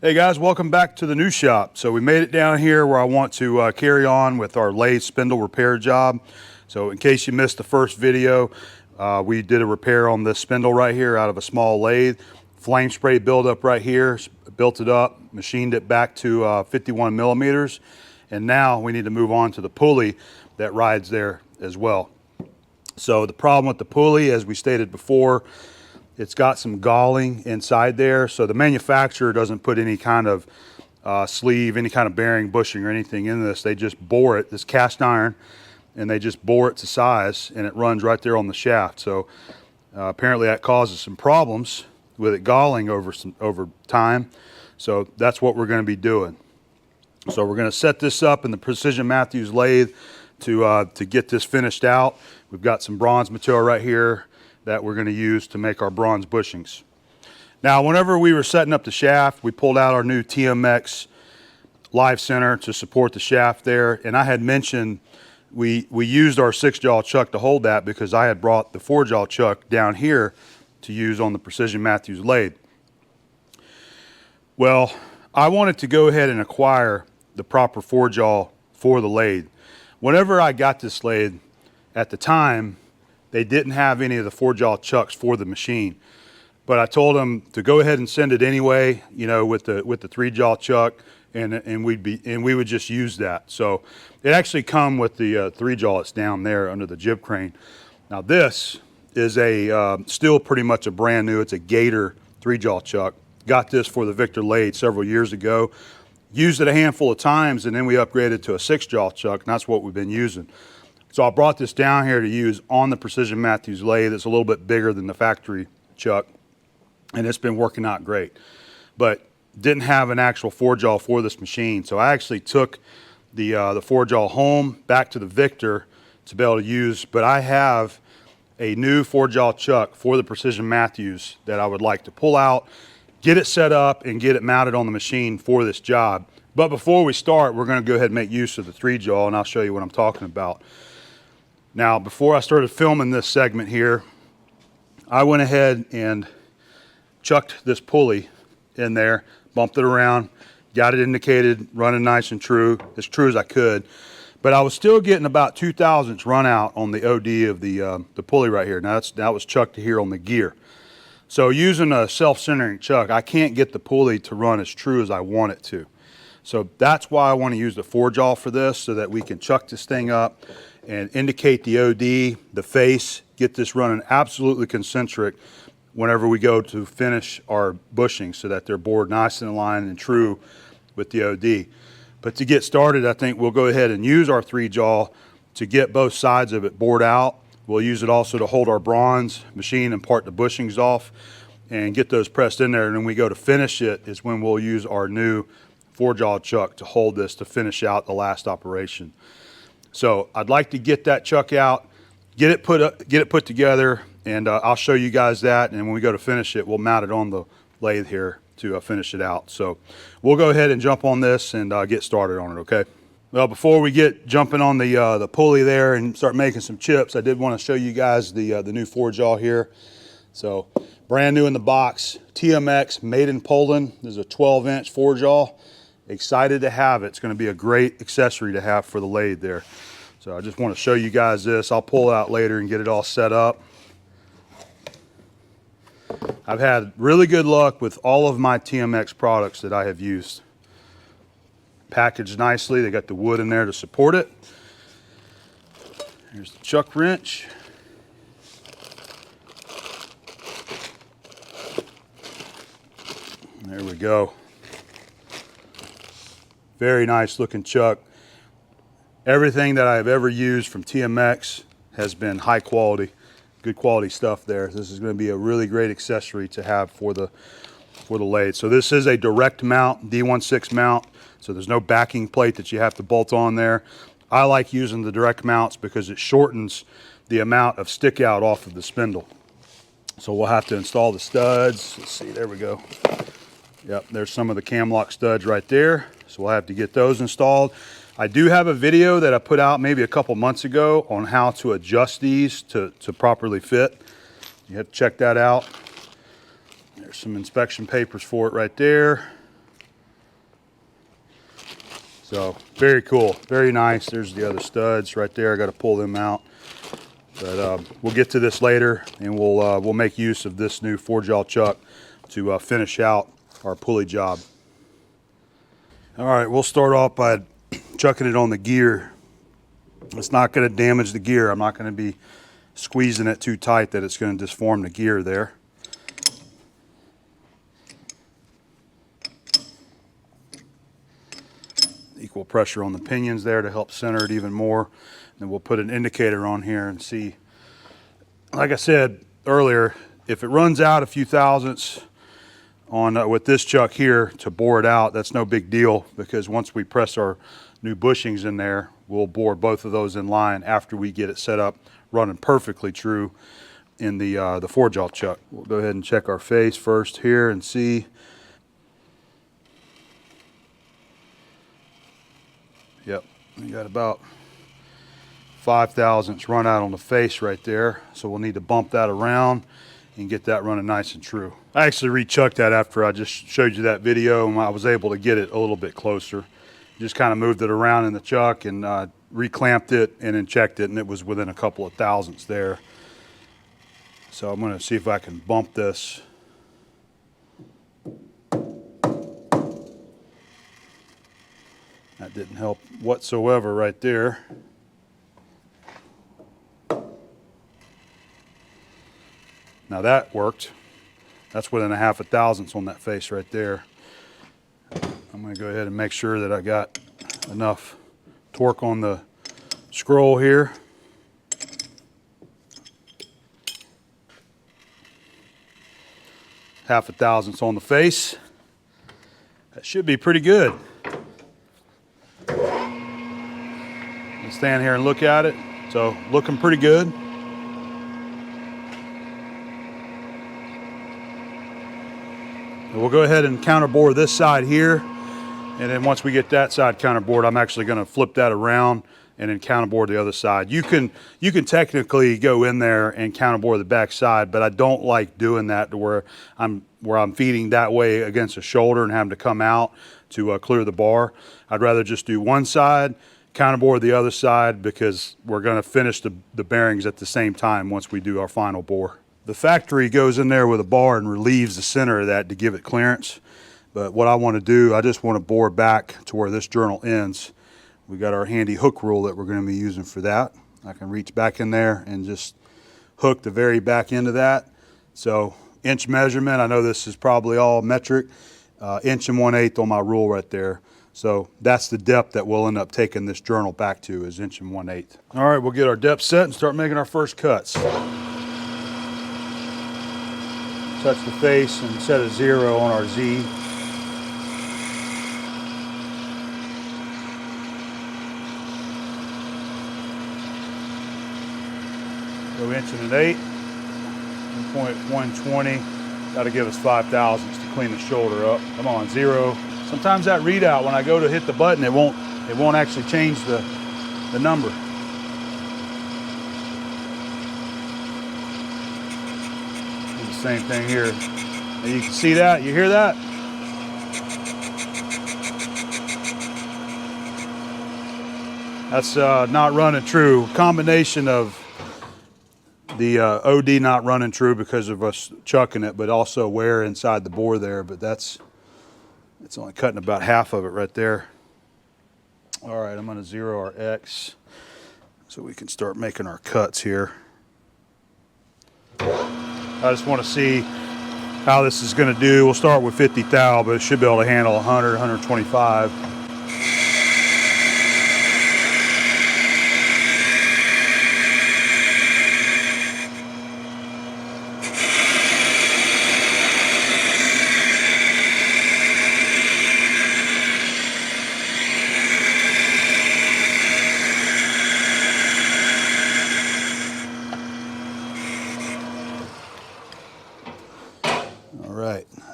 Hey guys, welcome back to the new shop. So we made it down here where I want to carry on with our lathe spindle repair job. So in case you missed the first video, we did a repair on this spindle right here out of a small lathe. Flame spray buildup right here, built it up, machined it back to 51 millimeters. And now we need to move on to the pulley that rides there as well. So the problem with the pulley, as we stated before, it's got some galling inside there, so the manufacturer doesn't put any kind of sleeve, any kind of bearing, bushing, or anything in this. They just bore it, this cast iron, and they just bore it to size, and it runs right there on the shaft. So apparently that causes some problems with it galling over time. So that's what we're going to be doing. So we're going to set this up in the Precision Matthews lathe to get this finished out. We've got some bronze material right here that we're going to use to make our bronze bushings. Now, whenever we were setting up the shaft, we pulled out our new TMX live center to support the shaft there, and I had mentioned we used our 6-jaw chuck to hold that because I had brought the 4-jaw chuck down here to use on the Precision Matthews lathe. Well, I wanted to go ahead and acquire the proper 4-jaw for the lathe. Whenever I got this lathe, at the time, they didn't have any of the 4-jaw chucks for the machine, but I told them to go ahead and send it anyway, you know, with the 3-jaw chuck, and we would just use that. So it actually come with the 3-jaw that's down there under the jib crane. Now this is a still pretty much a brand new. It's a Gator 3-jaw chuck. Got this for the Victor lathe several years ago. Used it a handful of times, and then we upgraded to a 6-jaw chuck, and that's what we've been using. So I brought this down here to use on the Precision Matthews lathe. It's a little bit bigger than the factory chuck, and it's been working out great. But didn't have an actual 4-jaw for this machine, so I actually took the 4-jaw home back to the Victor to be able to use. But I have a new 4-jaw chuck for the Precision Matthews that I would like to pull out, get it set up, and get it mounted on the machine for this job. But before we start, we're going to go ahead and make use of the 3-jaw, and I'll show you what I'm talking about. Now, before I started filming this segment here, I went ahead and chucked this pulley in there, bumped it around, got it indicated, running nice and true as I could. But I was still getting about 2 thousandths run out on the OD of the pulley right here. Now that was chucked here on the gear. So using a self-centering chuck, I can't get the pulley to run as true as I want it to. So that's why I want to use the 4-jaw for this, so that we can chuck this thing up and indicate the OD, the face, get this running absolutely concentric whenever we go to finish our bushings, so that they're bored nice and in line and true with the OD. But to get started, I think we'll go ahead and use our 3-jaw to get both sides of it bored out. We'll use it also to hold our bronze machine and part the bushings off and get those pressed in there. And when we go to finish it is when we'll use our new 4-jaw chuck to hold this to finish out the last operation. So I'd like to get that chuck out, get it put together, and I'll show you guys that. And when we go to finish it, we'll mount it on the lathe here to finish it out. So we'll go ahead and jump on this and get started on it, okay? Well, before we get jumping on the pulley there and start making some chips, I did want to show you guys the new 4-jaw here. So brand new in the box, TMX, made in Poland. This is a 12-inch 4-jaw. Excited to have it. It's going to be a great accessory to have for the lathe there. So I just want to show you guys this. I'll pull it out later and get it all set up. I've had really good luck with all of my TMX products that I have used. Packaged nicely. They got the wood in there to support it. Here's the chuck wrench. There we go. Very nice looking chuck. Everything that I've ever used from TMX has been high quality, good quality stuff there. This is going to be a really great accessory to have for the lathe. So this is a direct mount, D16 mount, so there's no backing plate that you have to bolt on there. I like using the direct mounts because it shortens the amount of stick out off of the spindle. So we'll have to install the studs. Let's see, there we go. Yep, there's some of the cam lock studs right there. So we'll have to get those installed. I do have a video that I put out maybe a couple months ago on how to adjust these to properly fit. You have to check that out. There's some inspection papers for it right there. So very cool, very nice. There's the other studs right there. I got to pull them out, but we'll get to this later, and we'll make use of this new 4-jaw chuck to finish out our pulley job. All right, we'll start off by chucking it on the gear. It's not going to damage the gear. I'm not going to be squeezing it too tight that it's going to disform the gear there. Equal pressure on the pinions there to help center it even more. And we'll put an indicator on here and see. Like I said earlier, if it runs out a few thousandths on with this chuck here to bore it out, that's no big deal, because once we press our new bushings in there, we'll bore both of those in line after we get it set up running perfectly true in the 4-jaw chuck. We'll go ahead and check our face first here and see. Yep, we got about 5 thousandths run out on the face right there, so we'll need to bump that around and get that running nice and true. I actually re-chucked that after I just showed you that video, and I was able to get it a little bit closer. Just kind of moved it around in the chuck and reclamped it and then checked it, and it was within a couple of thousandths there. So I'm going to see if I can bump this. That didn't help whatsoever right there. Now that worked. That's within a 0.5 thousandths on that face right there. I'm going to go ahead and make sure that I got enough torque on the scroll here. Half a thousandths on the face. That should be pretty good. Let's stand here and look at it. So looking pretty good. We'll go ahead and counterbore this side here, and then once we get that side counterbored, I'm actually going to flip that around and then counterbore the other side. You can technically go in there and counterbore the back side, but I don't like doing that to where I'm feeding that way against the shoulder and having to come out to clear the bar. I'd rather just do one side, counterbore the other side, because we're going to finish the bearings at the same time once we do our final bore. The factory goes in there with a bar and relieves the center of that to give it clearance. But what I want to do, I just want to bore back to where this journal ends. We got our handy hook rule that we're going to be using for that. I can reach back in there and just hook the very back end of that. So inch measurement, I know this is probably all metric, inch and 1/8 on my rule right there. So that's the depth that we'll end up taking this journal back to, is inch and 1/8. All right, we'll get our depth set and start making our first cuts. Touch the face and set a 0 on our Z. Go inch and 1/8, 1.120. That'll give us 5 thousandths to clean the shoulder up. Come on, 0. Sometimes that readout, when I go to hit the button, it won't actually change the number. Same thing here. And you can see that, you hear that? That's not running true. Combination of the OD not running true because of us chucking it, but also wear inside the bore there. But it's only cutting about half of it right there. All right, I'm going to 0 our X so we can start making our cuts here. I just want to see how this is going to do. We'll start with 50 thou, but it should be able to handle 100, 125.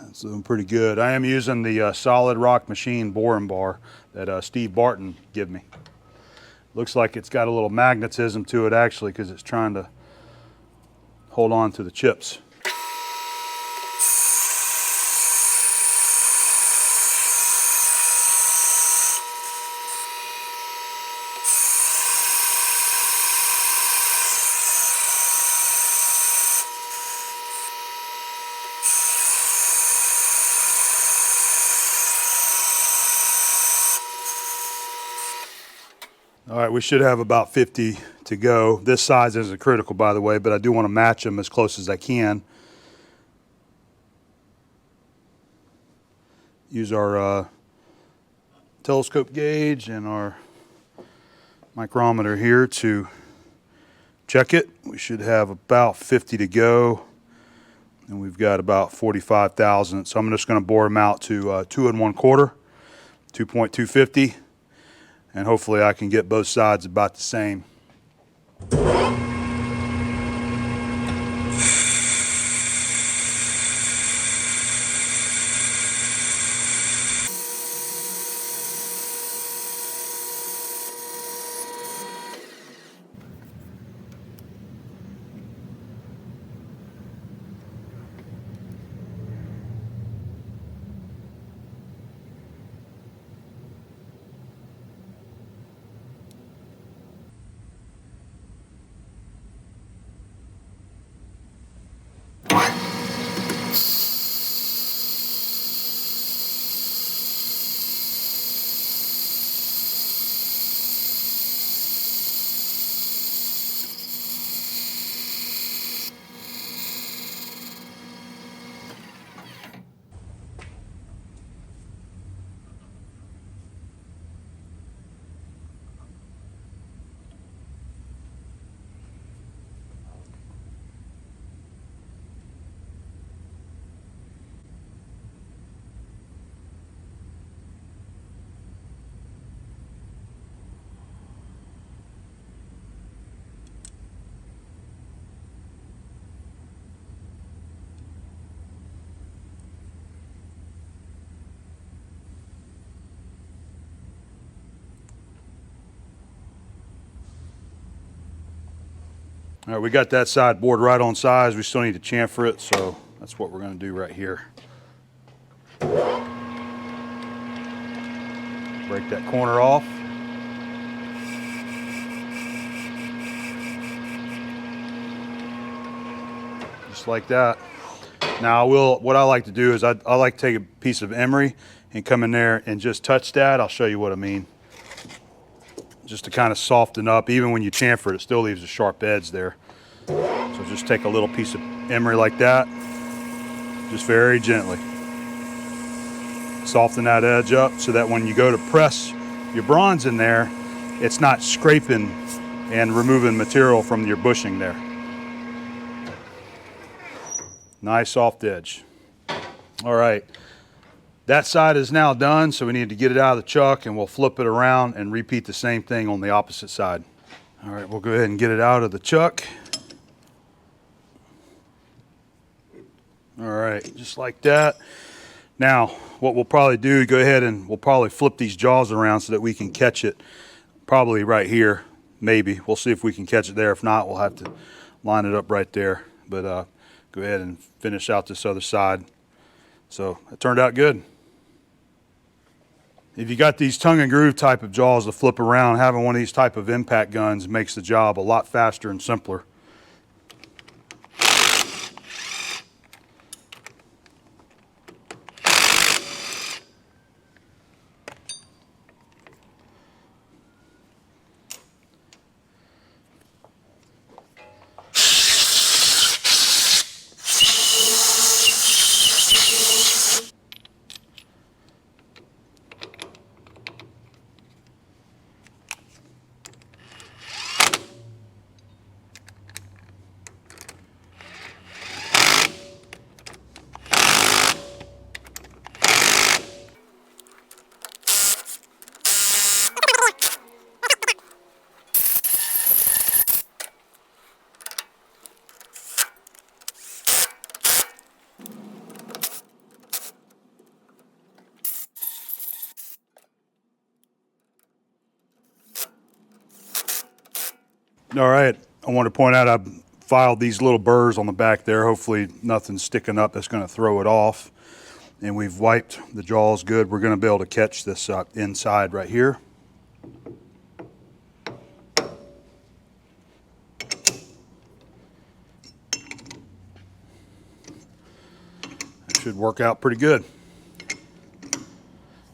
It's doing pretty good. I am using the Solid Rock Machine boring bar that Steve Barton gave me. Looks like it's got a little magnetism to it actually, because it's trying to hold on to the chips. All right, we should have about 50 to go. This size isn't critical, by the way, but I do want to match them as close as I can. Use our telescope gauge and our micrometer here to check it. We should have about 50 to go, and we've got about 45 thousandths. So I'm just going to bore them out to 2 1/4, 2.250, and hopefully I can get both sides about the same. All right, we got that side bored right on size. We still need to chamfer it, so that's what we're going to do right here. Break that corner off. Just like that. Now what I like to do is I like to take a piece of emery and come in there and just touch that. I'll show you what I mean. Just to kind of soften up. Even when you chamfer it, it still leaves a sharp edge there. So just take a little piece of emery like that, just very gently. Soften that edge up so that when you go to press your bronze in there, it's not scraping and removing material from your bushing there. Nice soft edge. All right. That side is now done, so we need to get it out of the chuck, and we'll flip it around and repeat the same thing on the opposite side. All right, we'll go ahead and get it out of the chuck. All right, just like that. Now, what we'll probably do, go ahead and we'll probably flip these jaws around so that we can catch it probably right here, maybe. We'll see if we can catch it there. If not, we'll have to line it up right there. But go ahead and finish out this other side. So it turned out good. If you got these tongue and groove type of jaws to flip around, having one of these type of impact guns makes the job a lot faster and simpler. All right, I want to point out I filed these little burrs on the back there. Hopefully nothing's sticking up that's going to throw it off. And we've wiped the jaws good. We're going to be able to catch this inside right here. That should work out pretty good.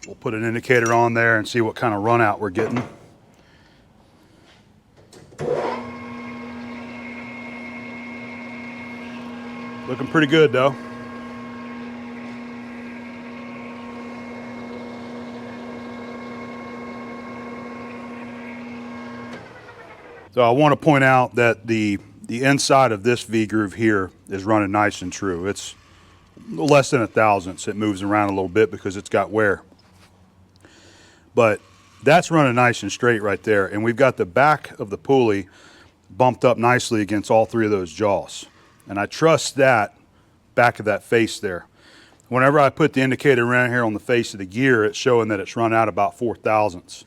We'll put an indicator on there and see what kind of run out we're getting. Looking pretty good though. So I want to point out that the inside of this V-groove here is running nice and true. It's less than a thousandths. It moves around a little bit because it's got wear. But that's running nice and straight right there. And we've got the back of the pulley bumped up nicely against all three of those jaws. And I trust that back of that face there. Whenever I put the indicator around here on the face of the gear, it's showing that it's run out about 4 thousandths.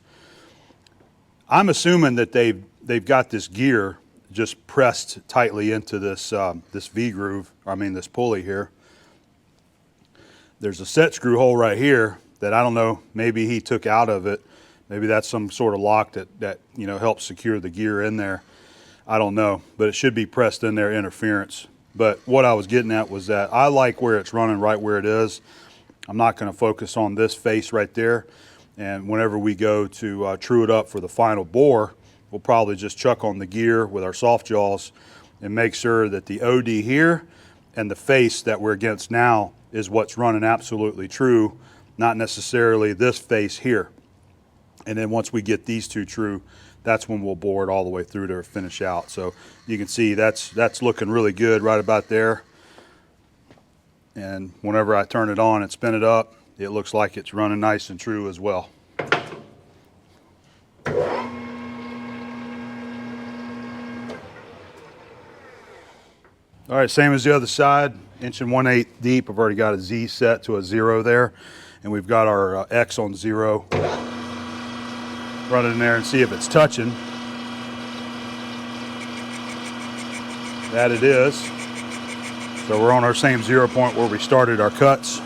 I'm assuming that they've got this gear just pressed tightly into this this V-groove, this pulley here. There's a set screw hole right here that I don't know, maybe he took out of it. Maybe that's some sort of lock that helps secure the gear in there. I don't know, but it should be pressed in there, interference. But what I was getting at was that I like where it's running right where it is. I'm not going to focus on this face right there. And whenever we go to true it up for the final bore, we'll probably just chuck on the gear with our soft jaws and make sure that the OD here and the face that we're against now is what's running absolutely true, not necessarily this face here. And then once we get these two true, that's when we'll bore it all the way through to finish out. So you can see that's looking really good right about there. And whenever I turn it on and spin it up, it looks like it's running nice and true as well. All right, same as the other side, 1/8" deep. I've already got a Z set to a 0 there. And we've got our X on 0. Run it in there and see if it's touching. That it is. So we're on our same 0 point where we started our cuts.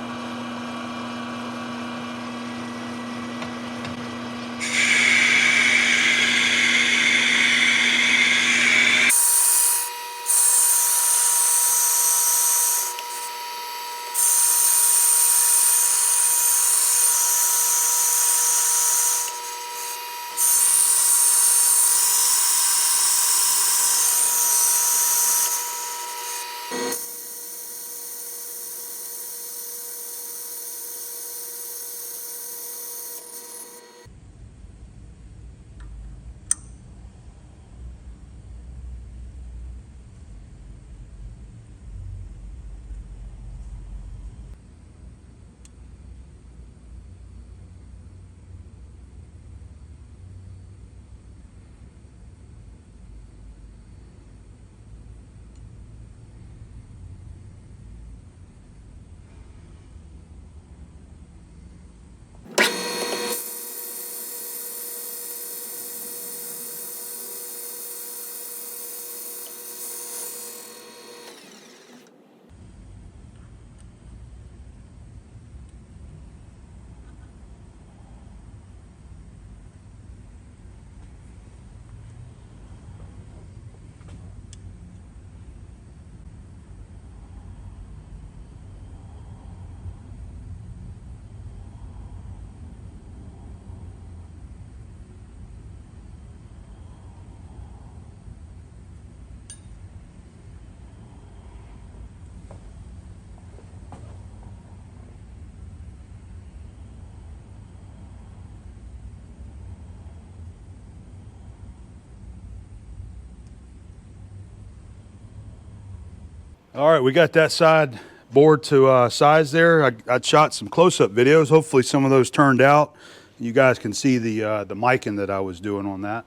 All right, we got that side bored to size there. I shot some close-up videos. Hopefully some of those turned out. You guys can see the miking that I was doing on that.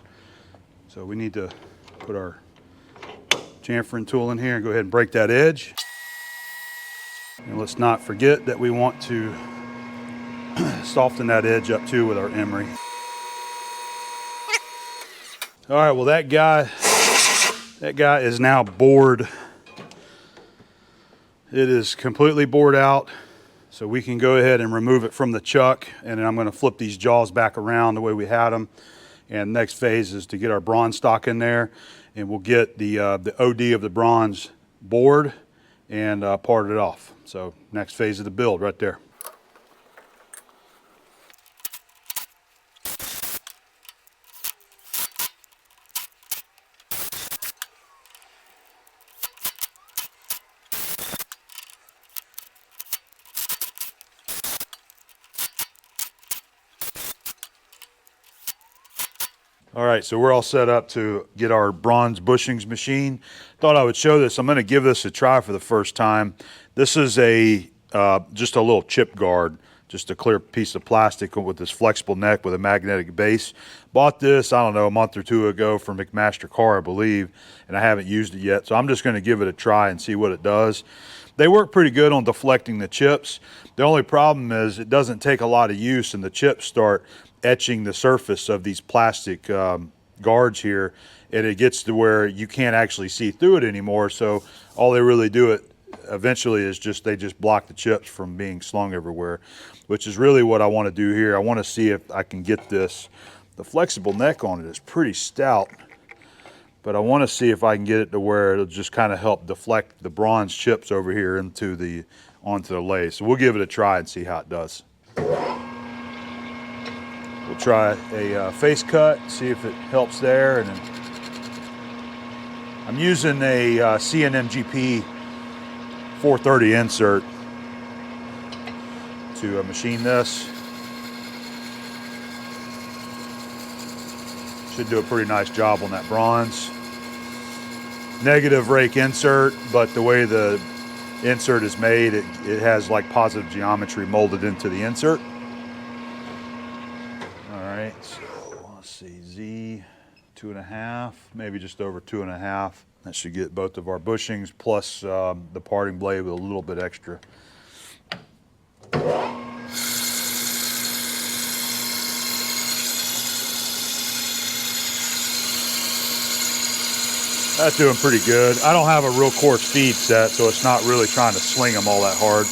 So we need to put our chamfering tool in here and go ahead and break that edge. And let's not forget that we want to soften that edge up too with our emery. All right, well that guy is now bored. It is completely bored out, so we can go ahead and remove it from the chuck, and then I'm going to flip these jaws back around the way we had them. And next phase is to get our bronze stock in there, and we'll get the OD of the bronze bored and part it off. So next phase of the build right there. All right, so we're all set up to get our bronze bushings machine. Thought I would show this. I'm going to give this a try for the first time. This is a just a little chip guard, just a clear piece of plastic with this flexible neck with a magnetic base. Bought this, I don't know, a month or two ago from McMaster Car, I believe, and I haven't used it yet. So I'm just going to give it a try and see what it does. They work pretty good on deflecting the chips. The only problem is it doesn't take a lot of use and the chips start etching the surface of these plastic guards here, and it gets to where you can't actually see through it anymore. So all they really do it eventually is they just block the chips from being slung everywhere, which is really what I want to do here. I want to see if I can get this. The flexible neck on it is pretty stout, but I want to see if I can get it to where it'll just kind of help deflect the bronze chips over here onto the lathe. So we'll give it a try and see how it does. We'll try a face cut, see if it helps there. And then I'm using a CNMGP 430 insert to machine this. Should do a pretty nice job on that bronze. Negative rake insert, but the way the insert is made, it has like positive geometry molded into the insert. So let's see, Z 2.5, maybe just over 2.5. That should get both of our bushings plus the parting blade with a little bit extra. That's doing pretty good. I don't have a real coarse feed set, so it's not really trying to sling them all that hard.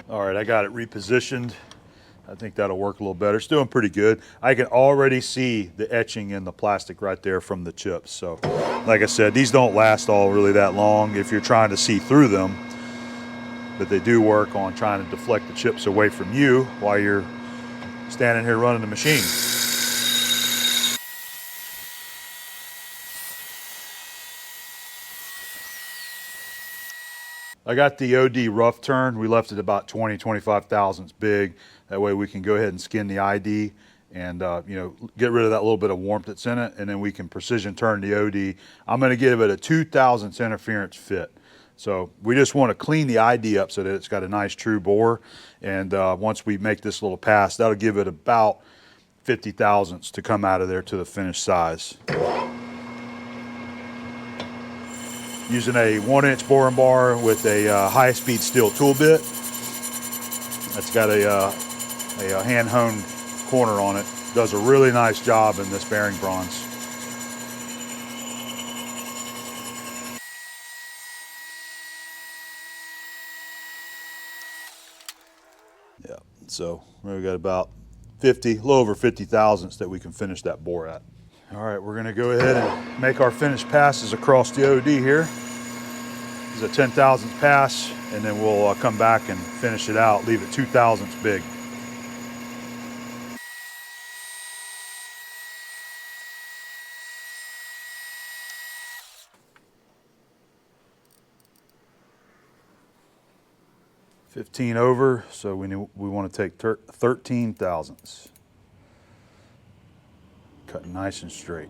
All right, I got it repositioned. I think that'll work a little better. It's doing pretty good. I can already see the etching in the plastic right there from the chips. So, like I said, these don't last all really that long if you're trying to see through them, but they do work on trying to deflect the chips away from you while you're standing here running the machine. I got the OD rough turn. We left it about 20-25 thousandths big. That way we can go ahead and skin the ID and you know, get rid of that little bit of warmth that's in it, and then we can precision turn the OD. I'm going to give it a 2 thousandths interference fit. So we just want to clean the ID up so that it's got a nice true bore. And once we make this little pass, that'll give it about 50 thousandths to come out of there to the finished size. Using a 1-inch boring bar with a high-speed steel tool bit. That's got a hand-honed corner on it. Does a really nice job in this bearing bronze. Yeah, so we got about 50, a little over 50 thousandths that we can finish that bore at. All right, we're gonna go ahead and make our finished passes across the OD here. This is a 10 thousandths pass, and then we'll come back and finish it out, leave it 2 thousandths big. $15 over, so we want to take 13 thousandths. Cut nice and straight.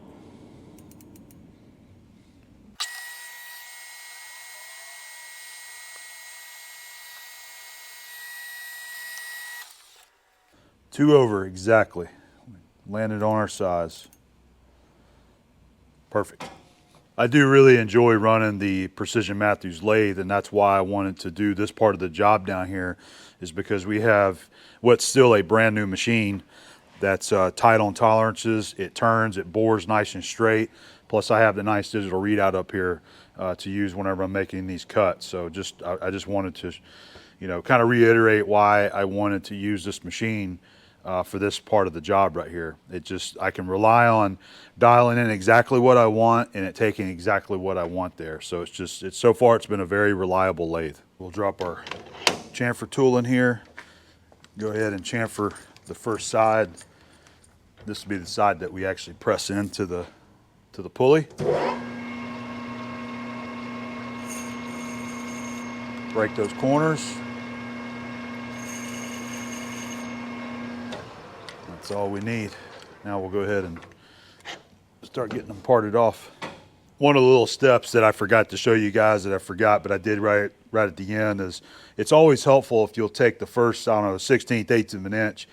Two over, exactly. Landed on our size. Perfect. I do really enjoy running the Precision Matthews lathe, and that's why I wanted to do this part of the job down here, is because we have what's still a brand new machine that's tight on tolerances. It turns, it bores nice and straight. Plus I have the nice digital readout up here to use whenever I'm making these cuts. So I just wanted to, you know, kind of reiterate why I wanted to use this machine for this part of the job right here. I can rely on dialing in exactly what I want and it taking exactly what I want there. So so far it's been a very reliable lathe. We'll drop our chamfer tool in here, go ahead and chamfer the first side. This will be the side that we actually press into the pulley. Break those corners. That's all we need. Now we'll go ahead and start getting them parted off. One of the little steps that I forgot to show you guys but I did right at the end is it's always helpful if you'll take the first, I don't know, 1/16 of an inch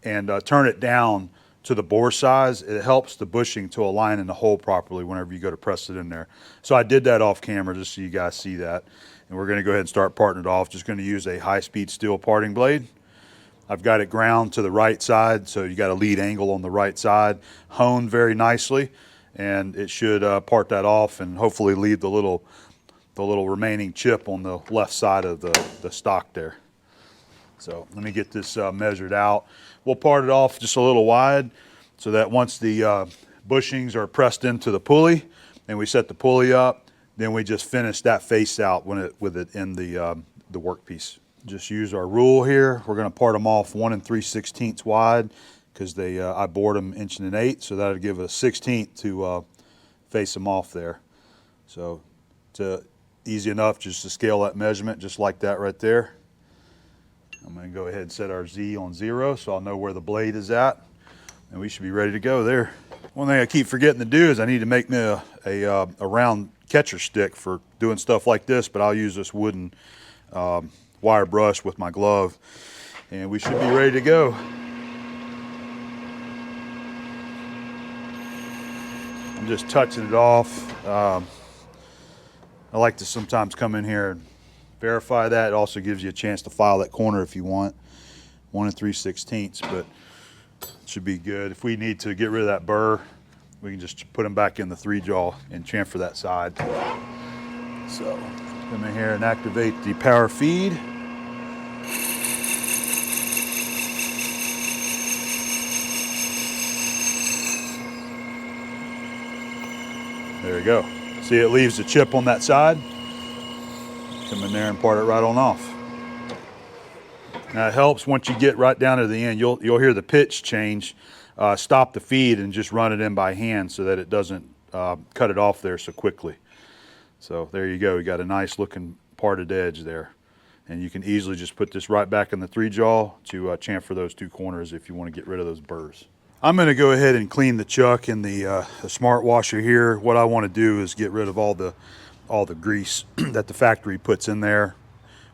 and turn it down to the bore size. It helps the bushing to align in the hole properly whenever you go to press it in there. So I did that off camera just so you guys see that. And we're gonna go ahead and start parting it off. Just gonna use a high-speed steel parting blade. I've got it ground to the right side, so you got a lead angle on the right side, honed very nicely, and it should part that off and hopefully leave the little remaining chip on the left side of the stock there. So let me get this measured out. We'll part it off just a little wide so that once the bushings are pressed into the pulley and we set the pulley up, then we just finish that face out with it in the workpiece. Just use our rule here. We're going to part them off 1 3/16 wide because I bored them 1 1/8, so that'll give a 1/16 to face them off there. So it's easy enough just to scale that measurement just like that right there. I'm going to go ahead and set our Z on 0 so I'll know where the blade is at, and we should be ready to go there. One thing I keep forgetting to do is I need to make me a round catcher stick for doing stuff like this, but I'll use this wooden wire brush with my glove, and we should be ready to go. I'm just touching it off. I like to sometimes come in here and verify that. It also gives you a chance to file that corner if you want. 1 3/16, but it should be good. If we need to get rid of that burr, we can just put them back in the 3-jaw and chamfer that side. So come in here and activate the power feed. There you go. See, it leaves the chip on that side. Come in there and part it right on off. Now it helps once you get right down to the end. You'll hear the pitch change. Stop the feed and just run it in by hand so that it doesn't cut it off there so quickly. So there you go. You got a nice looking parted edge there. And you can easily just put this right back in the 3-jaw to chamfer those 2 corners if you want to get rid of those burrs. I'm going to go ahead and clean the chuck in the smart washer here. What I want to do is get rid of all the grease that the factory puts in there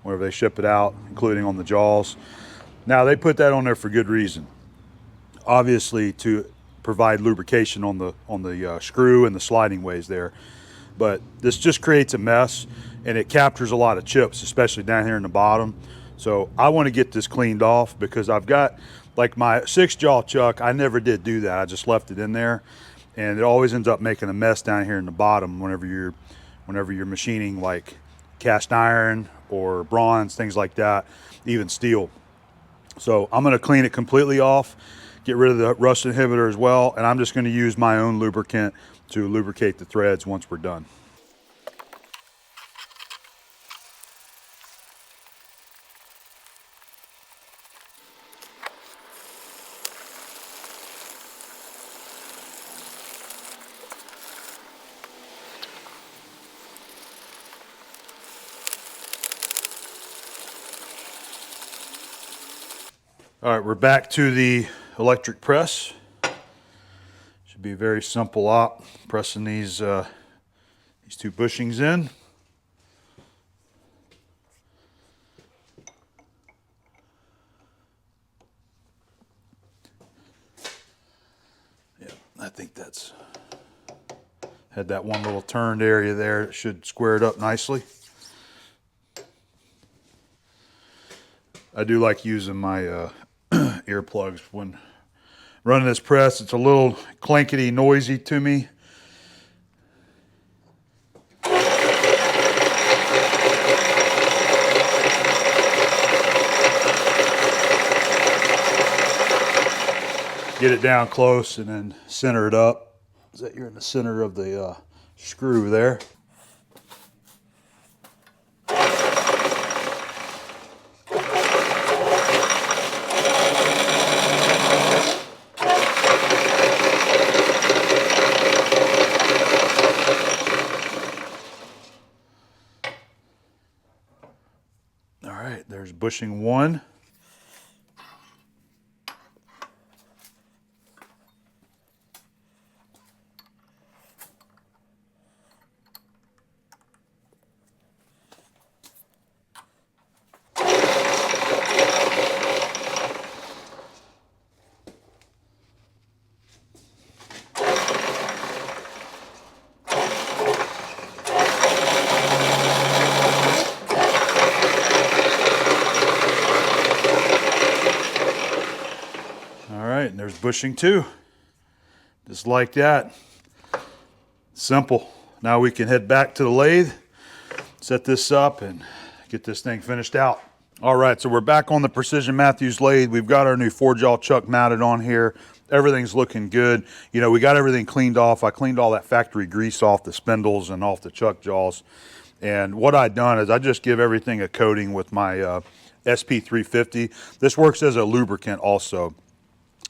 whenever they ship it out, including on the jaws. Now they put that on there for good reason. Obviously to provide lubrication on the screw and the sliding ways there. But this just creates a mess and it captures a lot of chips, especially down here in the bottom. So I want to get this cleaned off because I've got, like my 6-jaw chuck, I never did do that. I just left it in there, and it always ends up making a mess down here in the bottom whenever you're machining like cast iron or bronze, things like that, even steel. So I'm going to clean it completely off, get rid of the rust inhibitor as well, and I'm just going to use my own lubricant to lubricate the threads once we're done. All right, we're back to the electric press. Should be a very simple op, pressing these 2 bushings in. Yeah, I think that's had that one little turned area there. It should square it up nicely. I do like using my earplugs when running this press. It's a little clankety noisy to me. Get it down close and then center it up so that you're in the center of the screw there. All right, there's bushing 1. And there's bushing 2. Just like that. Simple. Now we can head back to the lathe, set this up, and get this thing finished out. All right, so we're back on the Precision Matthews lathe. We've got our new 4-jaw chuck mounted on here. Everything's looking good. You know, we got everything cleaned off. I cleaned all that factory grease off the spindles and off the chuck jaws. And what I've done is I just give everything a coating with my SP350. This works as a lubricant also.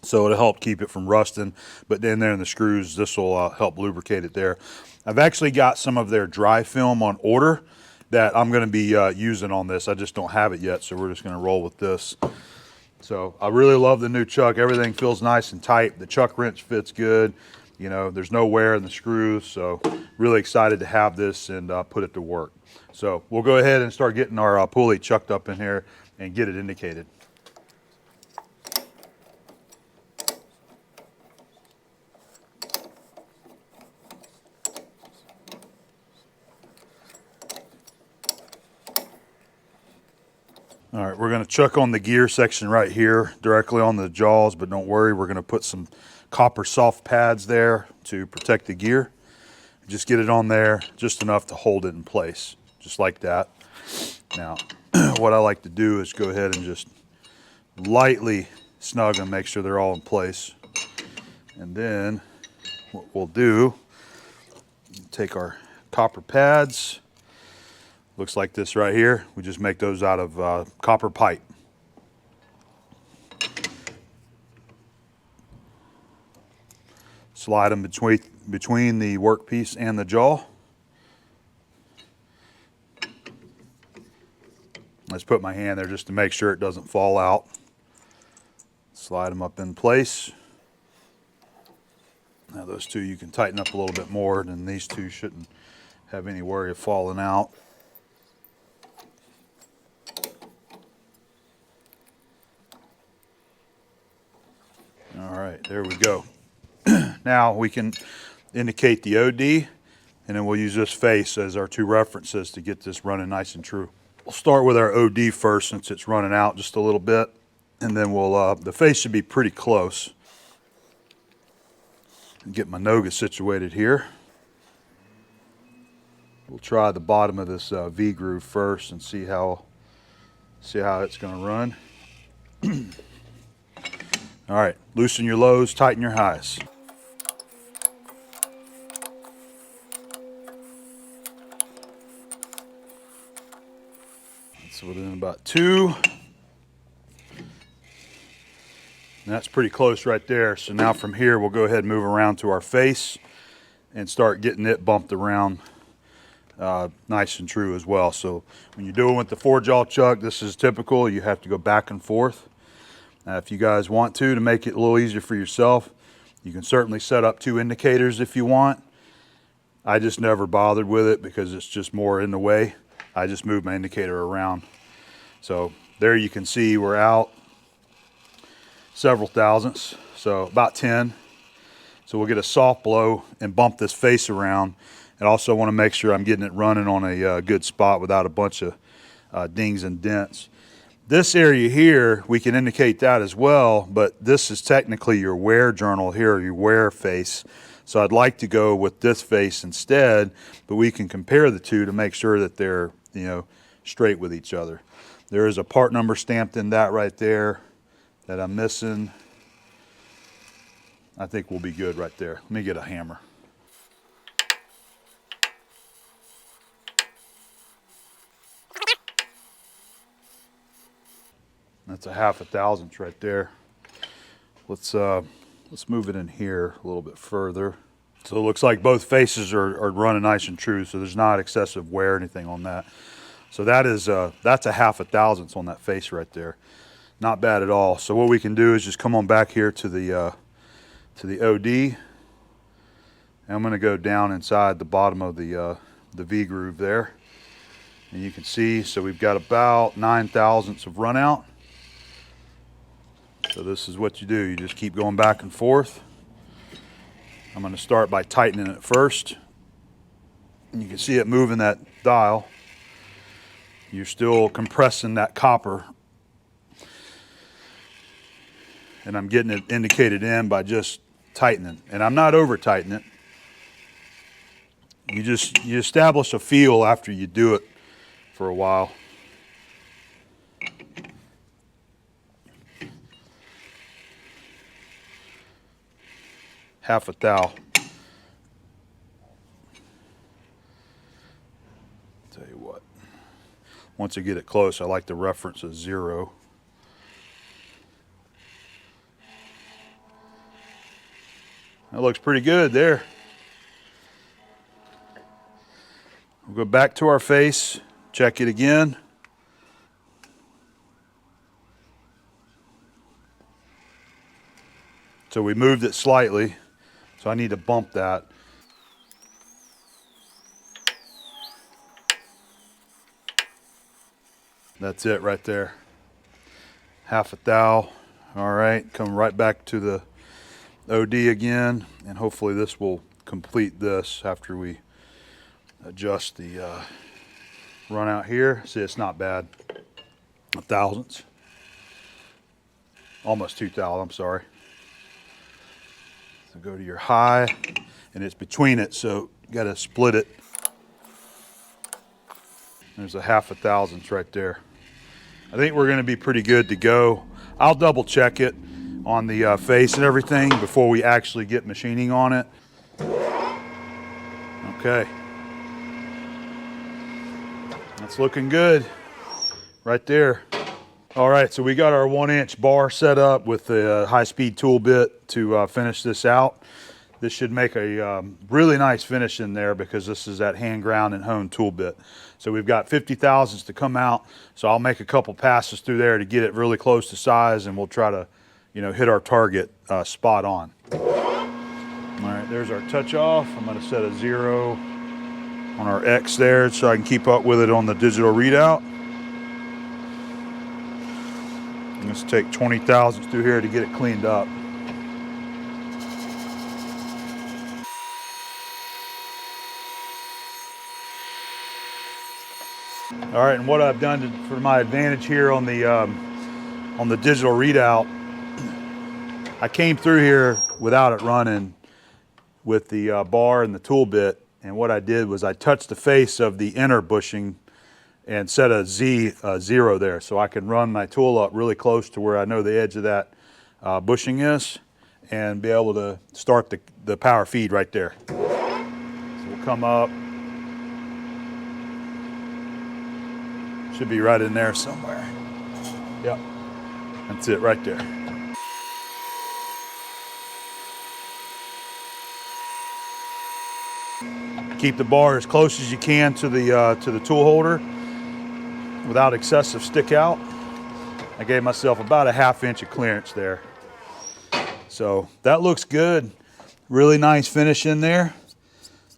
So it'll help keep it from rusting, but then there in the screws, this will help lubricate it there. I've actually got some of their dry film on order that I'm going to be using on this. I just don't have it yet, so we're just going to roll with this. So I really love the new chuck. Everything feels nice and tight. The chuck wrench fits good. You know, there's no wear in the screws, so really excited to have this and put it to work. So we'll go ahead and start getting our pulley chucked up in here and get it indicated. All right, we're going to chuck on the gear section right here, directly on the jaws, but don't worry, we're going to put some copper soft pads there to protect the gear. Just get it on there, just enough to hold it in place, just like that. Now, what I like to do is go ahead and just lightly snug them, make sure they're all in place. And then what we'll do, take our copper pads. Looks like this right here. We just make those out of copper pipe. Slide them between the workpiece and the jaw. Let's put my hand there just to make sure it doesn't fall out. Slide them up in place. Now those two you can tighten up a little bit more, and these two shouldn't have any worry of falling out. All right, there we go. Now we can indicate the OD, and then we'll use this face as our two references to get this running nice and true. We'll start with our OD first since it's running out just a little bit, and then we'll, the face should be pretty close. Get my noga situated here. We'll try the bottom of this V groove first and see how it's going to run. All right, loosen your lows, tighten your highs. So within about 2. And that's pretty close right there. So now from here, we'll go ahead and move around to our face and start getting it bumped around nice and true as well. So when you're doing with the 4-jaw chuck, this is typical. You have to go back and forth. If you guys want to make it a little easier for yourself, you can certainly set up 2 indicators if you want. I just never bothered with it because it's just more in the way. I just move my indicator around. So there you can see we're out several thousandths, so about 10. So we'll get a soft blow and bump this face around. And also want to make sure I'm getting it running on a good spot without a bunch of dings and dents. This area here, we can indicate that as well, but this is technically your wear journal here, your wear face. So I'd like to go with this face instead, but we can compare the two to make sure that they're, you know, straight with each other. There is a part number stamped in that right there that I'm missing. I think we'll be good right there. Let me get a hammer. That's a 1/2 thousandths right there. Let's move it in here a little bit further. So it looks like both faces are running nice and true, so there's not excessive wear or anything on that. So that's a 1/2 thousandths on that face right there. Not bad at all. So what we can do is just come on back here to the OD. And I'm going to go down inside the bottom of the V groove there. And you can see, so we've got about 9 thousandths of run out. So this is what you do. You just keep going back and forth. I'm going to start by tightening it first. And you can see it moving that dial. You're still compressing that copper. And I'm getting it indicated in by just tightening. And I'm not over tightening it. You establish a feel after you do it for a while. Half a thou. Tell you what, once I get it close, I like to reference a 0. That looks pretty good there. We'll go back to our face, check it again. So we moved it slightly, so I need to bump that. That's it right there. 1/2 thou. All right, come right back to the OD again, and hopefully this will complete this after we adjust the run out here. See, it's not bad. 1 thousandths. Almost 2 thou, I'm sorry. So go to your high, and it's between it, so you got to split it. There's a 1/2 thousandths right there. I think we're going to be pretty good to go. I'll double check it on the face and everything before we actually get machining on it. Okay. That's looking good right there. All right, so we got our 1-inch bar set up with the high-speed tool bit to finish this out. This should make a really nice finish in there because this is that hand ground and honed tool bit. So we've got 50 thousandths to come out. So I'll make a couple passes through there to get it really close to size, and we'll try to, hit our target spot on. All right, there's our touch off. I'm going to set a 0 on our X there so I can keep up with it on the digital readout. Let's take 20 thousandths through here to get it cleaned up. All right, and what I've done for my advantage here on the digital readout, I came through here without it running with the bar and the tool bit, and what I did was I touched the face of the inner bushing and set a 0 there, so I can run my tool up really close to where I know the edge of that bushing is, and be able to start the power feed right there. So we'll come up. Should be right in there somewhere. Yep, that's it right there. Keep the bar as close as you can to the tool holder without excessive stick out. I gave myself about a 1/2 inch of clearance there. So that looks good. Really nice finish in there.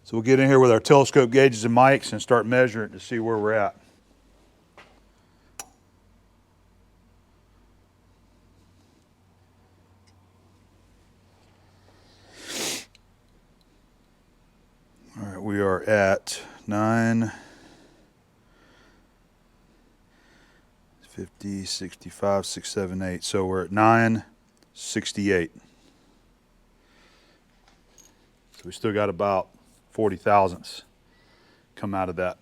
So we'll get in here with our telescope gauges and mics and start measuring to see where we're at. All right, we are at 950, 65, 6, 7, 8. So we're at 968. So we still got about 40 thousandths come out of that.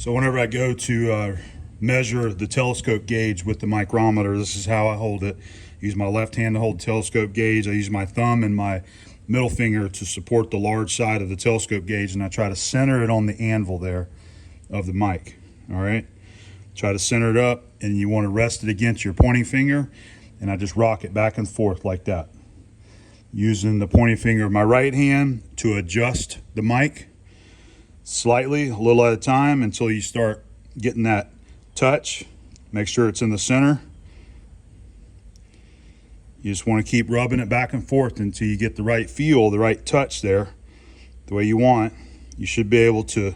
So whenever I go to measure the telescope gauge with the micrometer, this is how I hold it. I use my left hand to hold the telescope gauge. I use my thumb and my middle finger to support the large side of the telescope gauge, and I try to center it on the anvil there of the mic. All right, try to center it up, and you want to rest it against your pointing finger, and I just rock it back and forth like that, using the pointing finger of my right hand to adjust the mic slightly, a little at a time, until you start getting that touch. Make sure it's in the center. You just want to keep rubbing it back and forth until you get the right feel, the right touch there, the way you want. You should be able to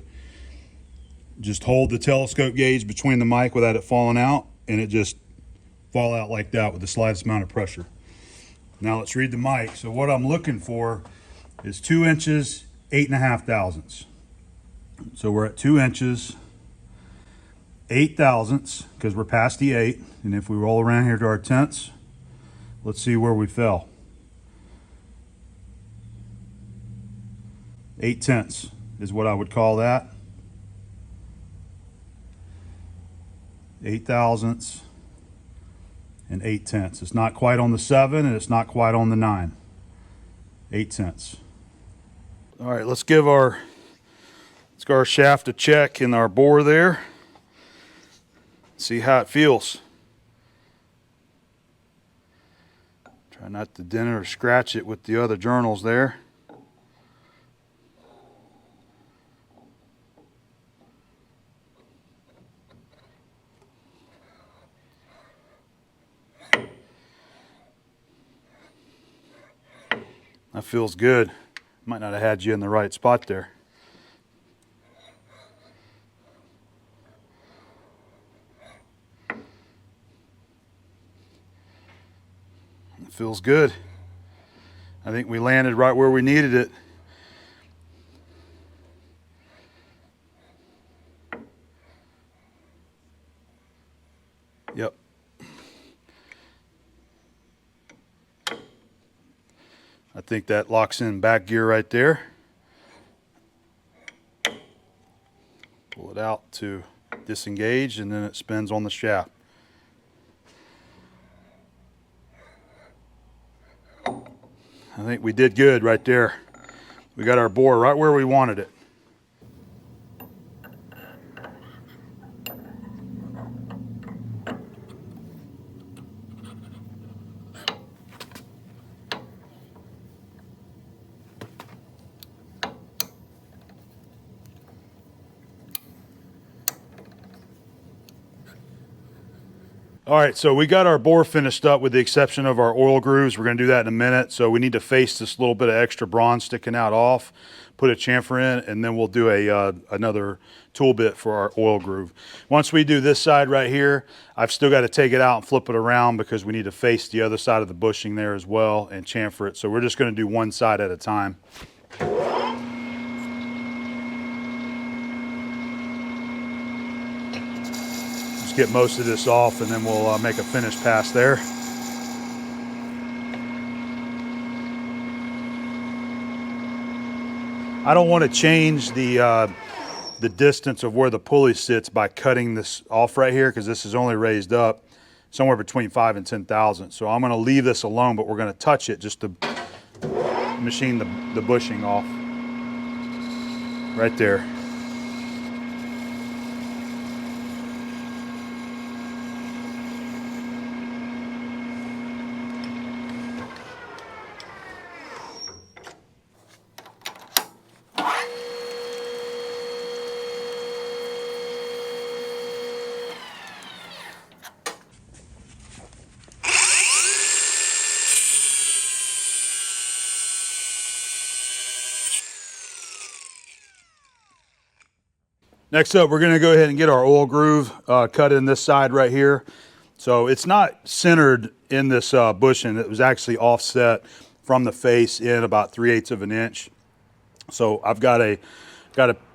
just hold the telescope gauge between the mic without it falling out, and it just fall out like that with the slightest amount of pressure. Now let's read the mic. So what I'm looking for is 2 inches, 8.5 thousandths. So we're at 2 inches, 8 thousandths, because we're past the 8. And if we roll around here to our tenths, let's see where we fell. 8 tenths is what I would call that. 8 thousandths and 8 tenths. It's not quite on the 7, and it's not quite on the 9. 8 tenths. All right, let's give our shaft a check in our bore there. See how it feels. Try not to dent it or scratch it with the other journals there. That feels good. Might not have had you in the right spot there. It feels good. I think we landed right where we needed it. Yep. I think that locks in back gear right there. Pull it out to disengage, and then it spins on the shaft. I think we did good right there. We got our bore right where we wanted it. All right, so we got our bore finished up with the exception of our oil grooves. We're gonna do that in a minute. So we need to face this little bit of extra bronze sticking out off, put a chamfer in, and then we'll do another tool bit for our oil groove. Once we do this side right here, I've still got to take it out and flip it around because we need to face the other side of the bushing there as well and chamfer it. So we're just gonna do one side at a time. Get most of this off, and then we'll make a finish pass there. I don't want to change the distance of where the pulley sits by cutting this off right here, because this is only raised up somewhere between 5 and 10 thousandths. So I'm going to leave this alone, but we're going to touch it just to machine the bushing off right there. Next up, we're gonna go ahead and get our oil groove cut in this side right here. So it's not centered in this bushing. It was actually offset from the face in about 3/8 of an inch. So I've got a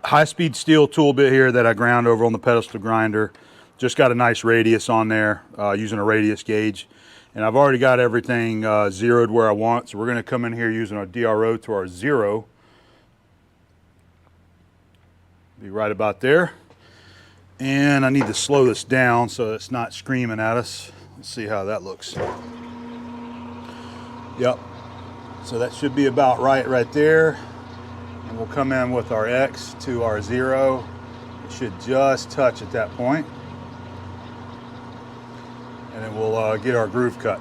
high-speed steel tool bit here that I ground over on the pedestal grinder. Just got a nice radius on there using a radius gauge. And I've already got everything zeroed where I want. So we're gonna come in here using our DRO to our 0. Be right about there. And I need to slow this down so it's not screaming at us. Let's see how that looks. Yep. So that should be about right there. And we'll come in with our X to our 0. It should just touch at that point. And then we'll get our groove cut.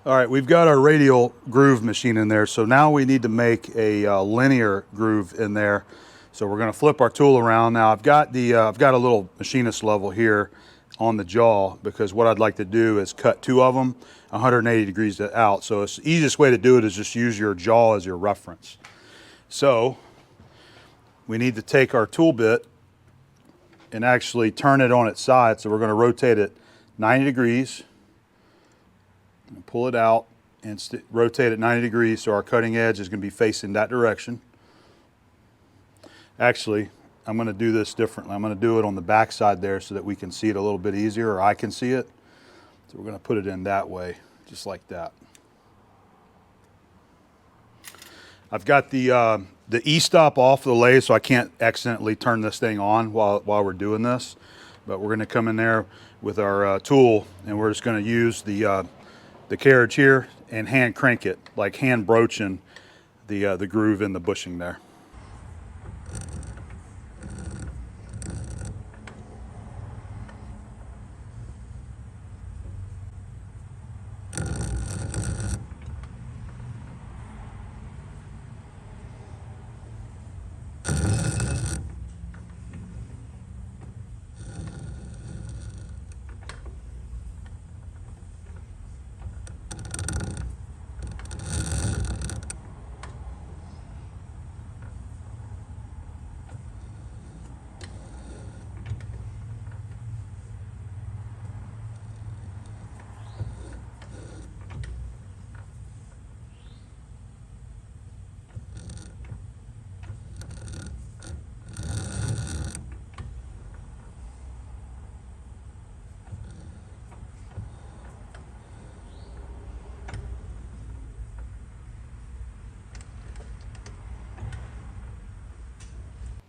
All right, we've got our radial groove machine in there, so now we need to make a linear groove in there. So we're going to flip our tool around. Now I've got a little machinist level here on the jaw, because what I'd like to do is cut 2 of them 180 degrees out. So it's the easiest way to do it is just use your jaw as your reference. So we need to take our tool bit and actually turn it on its side. So we're going to rotate it 90 degrees. Pull it out and rotate it 90 degrees so our cutting edge is going to be facing that direction. Actually, I'm going to do this differently. I'm going to do it on the back side there so that we can see it a little bit easier, or I can see it. So we're going to put it in that way, just like that. I've got the E-stop off the lathe, so I can't accidentally turn this thing on while we're doing this. But we're going to come in there with our tool, and we're just going to use the carriage here and hand crank it, like hand broaching the groove in the bushing there.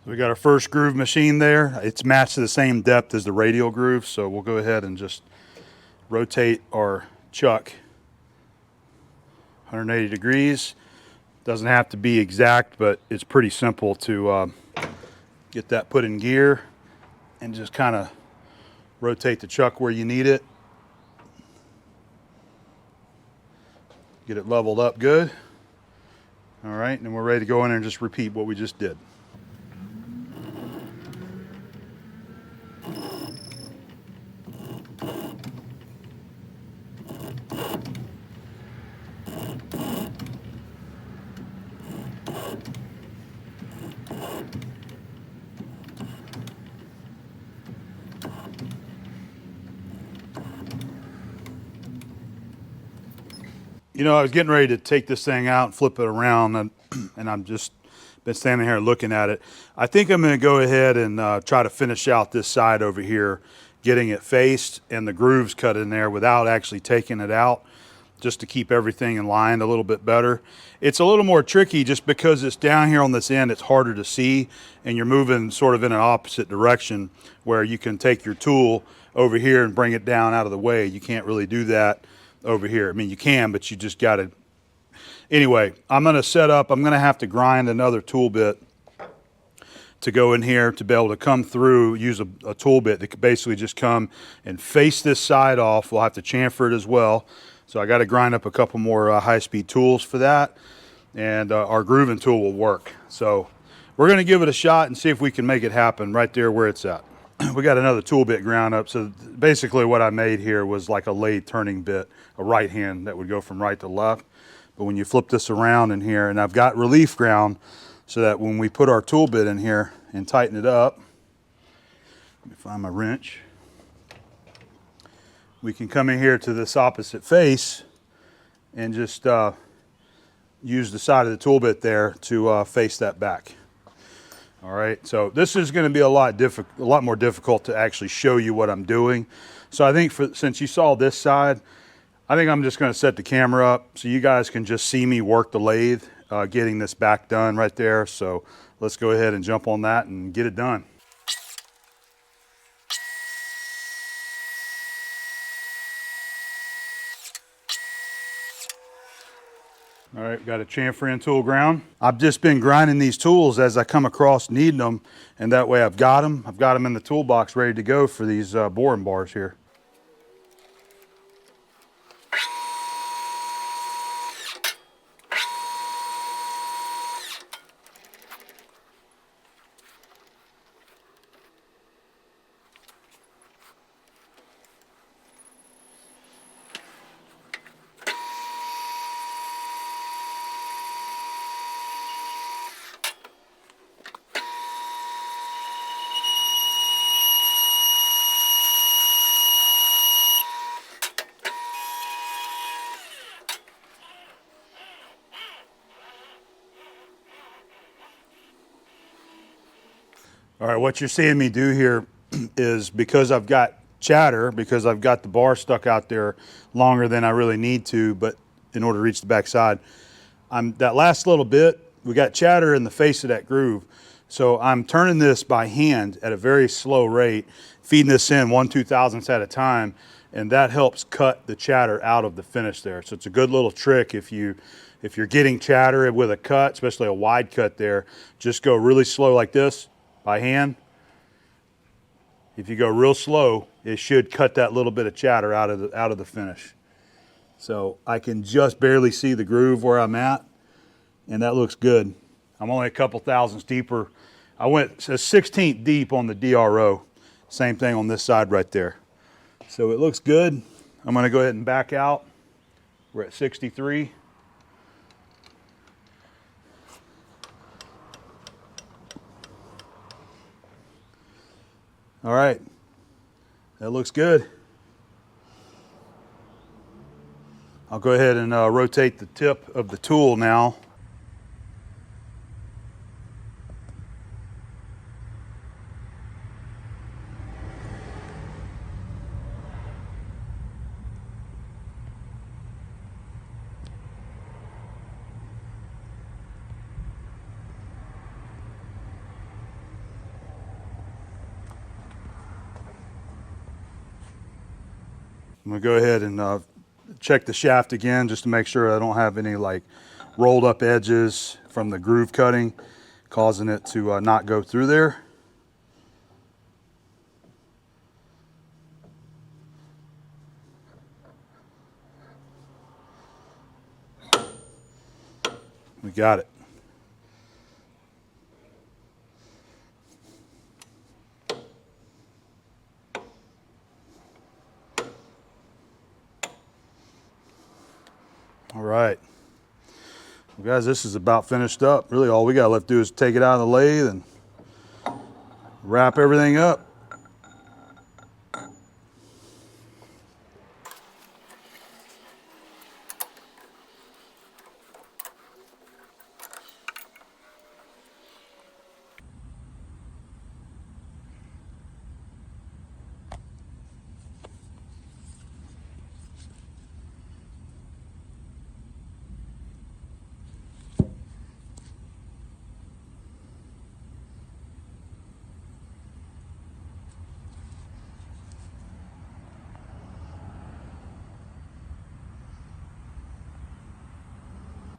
We got our first groove machine there. It's matched to the same depth as the radial groove, so we'll go ahead and just rotate our chuck 180 degrees. Doesn't have to be exact, but it's pretty simple to get that put in gear and just kind of rotate the chuck where you need it. Get it leveled up good. All right, and then we're ready to go in there and just repeat what we just did. You know, I was getting ready to take this thing out and flip it around, and I'm just been standing here looking at it. I think I'm going to go ahead and try to finish out this side over here, getting it faced and the grooves cut in there without actually taking it out, just to keep everything in line a little bit better. It's a little more tricky just because it's down here on this end. It's harder to see, and you're moving sort of in an opposite direction where you can take your tool over here and bring it down out of the way. You can't really do that over here. I mean, you can, but you just got to. Anyway, I'm going to set up, I'm going to have to grind another tool bit to go in here to be able to come through, use a tool bit that could basically just come and face this side off. We'll have to chamfer it as well. So I got to grind up a couple more high-speed tools for that, and our grooving tool will work. So we're going to give it a shot and see if we can make it happen right there where it's at. We got another tool bit ground up. So basically what I made here was like a lathe turning bit, a right hand that would go from right to left. But when you flip this around in here, and I've got relief ground so that when we put our tool bit in here and tighten it up, let me find my wrench, we can come in here to this opposite face and just use the side of the tool bit there to face that back. All right, so this is going to be a lot more difficult to actually show you what I'm doing. So I think since you saw this side, I think I'm just going to set the camera up so you guys can just see me work the lathe, getting this back done right there. So let's go ahead and jump on that and get it done. All right, got a chamfering tool ground. I've just been grinding these tools as I come across needing them, and that way I've got them in the toolbox ready to go for these boring bars here. All right, what you're seeing me do here is because I've got chatter, because I've got the bar stuck out there longer than I really need to, but in order to reach the back side, that last little bit, we got chatter in the face of that groove. So I'm turning this by hand at a very slow rate, feeding this in 1/2000th at a time, and that helps cut the chatter out of the finish there. So it's a good little trick if you're getting chatter with a cut, especially a wide cut there, just go really slow like this by hand. If you go real slow, it should cut that little bit of chatter out of the finish. So I can just barely see the groove where I'm at, and that looks good. I'm only a couple thousandths deeper. I went a 16th deep on the DRO. Same thing on this side right there. So it looks good. I'm gonna go ahead and back out. We're at 63. All right, that looks good. I'll go ahead and rotate the tip of the tool now. I'm gonna go ahead and check the shaft again just to make sure I don't have any like rolled up edges from the groove cutting causing it to not go through there. We got it. All right, well, guys, this is about finished up. Really all we got left to do is take it out of the lathe and wrap everything up.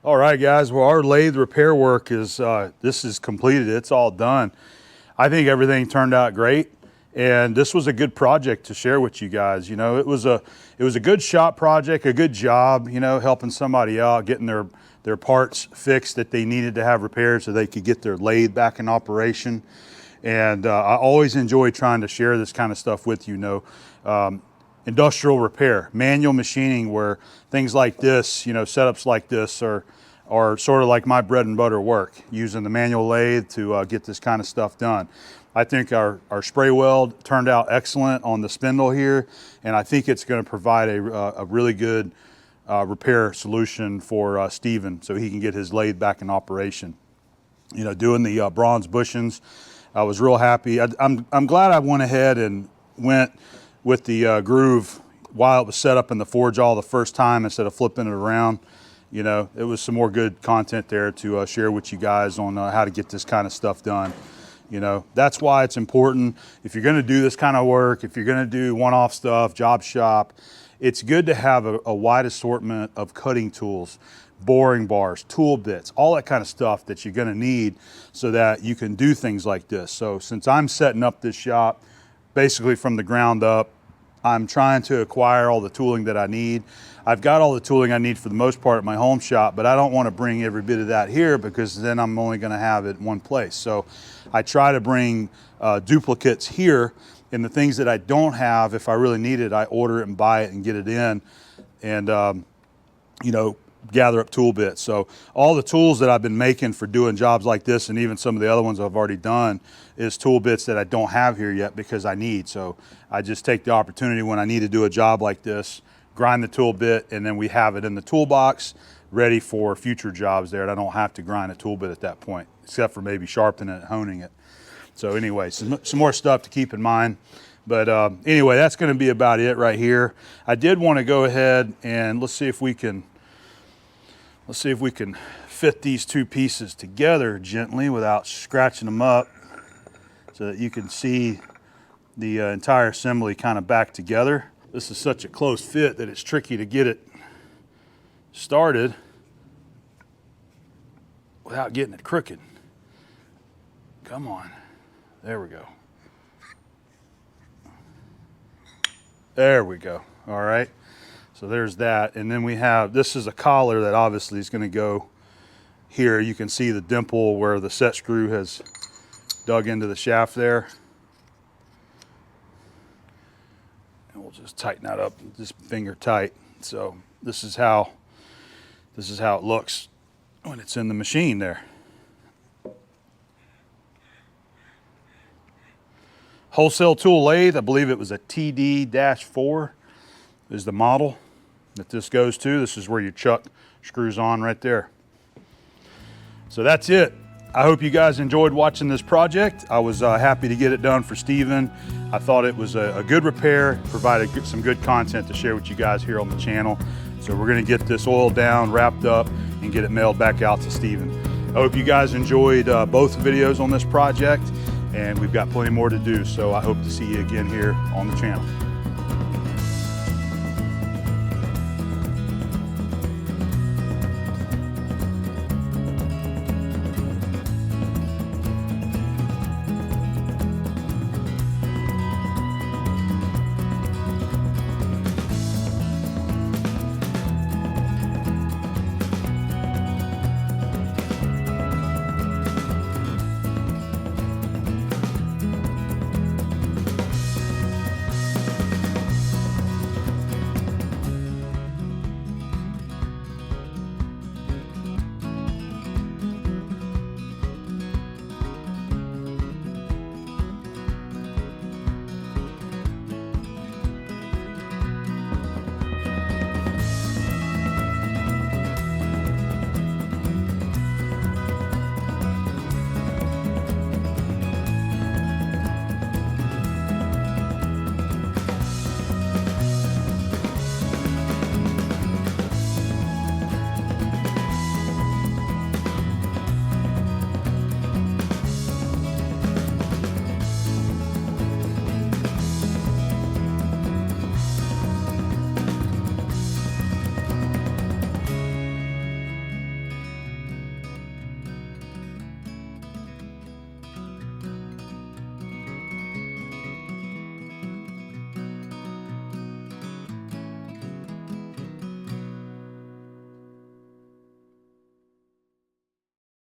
All right, guys, well, our lathe repair work is, this is completed. It's all done. I think everything turned out great, and this was a good project to share with you guys. You know, it was a good shop project, a good job, you know, helping somebody out, getting their parts fixed that they needed to have repaired so they could get their lathe back in operation. And I always enjoy trying to share this kind of stuff with you, industrial repair, manual machining, where things like this, you know, setups like this are sort of like my bread and butter work, using the manual lathe to get this kind of stuff done. I think our spray weld turned out excellent on the spindle here, and I think it's going to provide a really good repair solution for Steven so he can get his lathe back in operation. You know, doing the bronze bushings, I was real happy. I'm glad I went ahead and went with the groove while it was set up in the forge all the first time instead of flipping it around. You know, it was some more good content there to share with you guys on how to get this kind of stuff done. You know, that's why it's important. If you're going to do this kind of work, if you're going to do one-off stuff, job shop, it's good to have a wide assortment of cutting tools, boring bars, tool bits, all that kind of stuff that you're going to need so that you can do things like this. So since I'm setting up this shop basically from the ground up, I'm trying to acquire all the tooling that I need. I've got all the tooling I need for the most part at my home shop, but I don't want to bring every bit of that here because then I'm only going to have it in one place. So I try to bring duplicates here, and the things that I don't have, if I really need it, I order it and buy it and get it in and, you know, gather up tool bits. So all the tools that I've been making for doing jobs like this, and even some of the other ones I've already done, is tool bits that I don't have here yet because I need. So I just take the opportunity when I need to do a job like this, grind the tool bit, and then we have it in the toolbox ready for future jobs there. And I don't have to grind a tool bit at that point, except for maybe sharpening it, honing it. So anyway, some more stuff to keep in mind. But anyway, that's going to be about it right here. I did want to go ahead and let's see if we can fit these two pieces together gently without scratching them up so that you can see the entire assembly kind of back together. This is such a close fit that it's tricky to get it started without getting it crooked. Come on. There we go. There we go. All right. So there's that. And then we have, this is a collar that obviously is going to go here. You can see the dimple where the set screw has dug into the shaft there. And we'll just tighten that up, just finger tight. So this is how it looks when it's in the machine there. Wholesale tool lathe, I believe it was a TD-4 is the model that this goes to. This is where your chuck screws on right there. So that's it. I hope you guys enjoyed watching this project. I was happy to get it done for Steven. I thought it was a good repair, provided some good content to share with you guys here on the channel. So we're gonna get this oiled down, wrapped up, and get it mailed back out to Steven. I hope you guys enjoyed both videos on this project, and we've got plenty more to do. So I hope to see you again here on the channel.